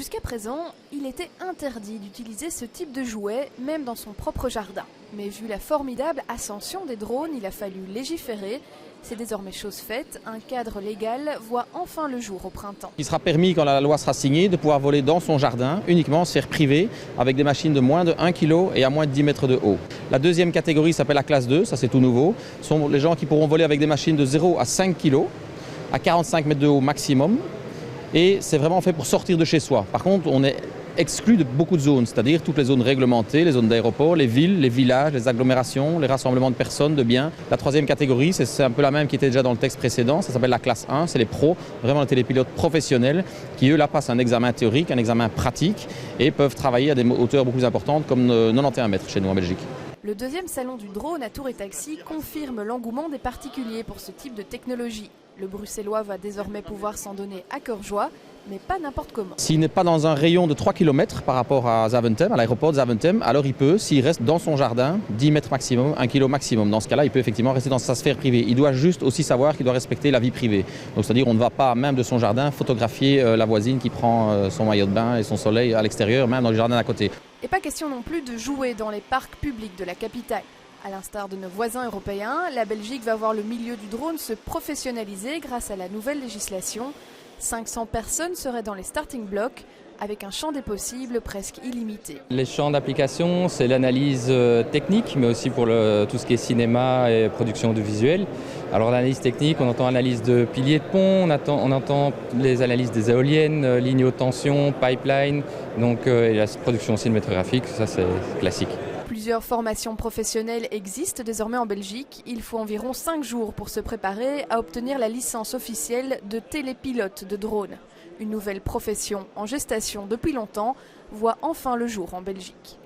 Jusqu'à présent, il était interdit d'utiliser ce type de jouet, même dans son propre jardin. Mais vu la formidable ascension des drones, il a fallu légiférer. C'est désormais chose faite, un cadre légal voit enfin le jour au printemps. Il sera permis, quand la loi sera signée, de pouvoir voler dans son jardin, uniquement en sphère privée, avec des machines de moins de 1 kg et à moins de 10 mètres de haut. La deuxième catégorie s'appelle la classe 2, ça c'est tout nouveau. Ce sont les gens qui pourront voler avec des machines de 0 à 5 kg, à 45 mètres de haut maximum. Et c'est vraiment fait pour sortir de chez soi. Par contre, on est exclu de beaucoup de zones, c'est-à-dire toutes les zones réglementées, les zones d'aéroport, les villes, les villages, les agglomérations, les rassemblements de personnes, de biens. La troisième catégorie, c'est un peu la même qui était déjà dans le texte précédent, ça s'appelle la classe 1, c'est les pros, vraiment les télépilotes professionnels, qui eux là passent un examen théorique, un examen pratique et peuvent travailler à des hauteurs beaucoup plus importantes comme 91 mètres chez nous en Belgique. Le deuxième salon du drone à Tours et Taxi confirme l'engouement des particuliers pour ce type de technologie. Le bruxellois va désormais pouvoir s'en donner à cœur joie, mais pas n'importe comment. S'il n'est pas dans un rayon de 3 km par rapport à Zaventem, à l'aéroport de Zaventem, alors il peut, s'il reste dans son jardin, 10 mètres maximum, 1 kg maximum. Dans ce cas-là, il peut effectivement rester dans sa sphère privée. Il doit juste aussi savoir qu'il doit respecter la vie privée. Donc c'est-à-dire on ne va pas, même de son jardin, photographier la voisine qui prend son maillot de bain et son soleil à l'extérieur, même dans le jardin d'à côté. Et pas question non plus de jouer dans les parcs publics de la capitale. À l'instar de nos voisins européens, la Belgique va voir le milieu du drone se professionnaliser grâce à la nouvelle législation. 500 personnes seraient dans les starting blocks, avec un champ des possibles presque illimité. Les champs d'application, c'est l'analyse technique, mais aussi pour tout ce qui est cinéma et production audiovisuelle. Alors l'analyse technique, on entend analyse de piliers de pont, on entend les analyses des éoliennes, lignes haute tension, pipeline, donc et la production cinématographique, ça c'est classique. Plusieurs formations professionnelles existent désormais en Belgique. Il faut environ 5 jours pour se préparer à obtenir la licence officielle de télépilote de drone. Une nouvelle profession en gestation depuis longtemps voit enfin le jour en Belgique.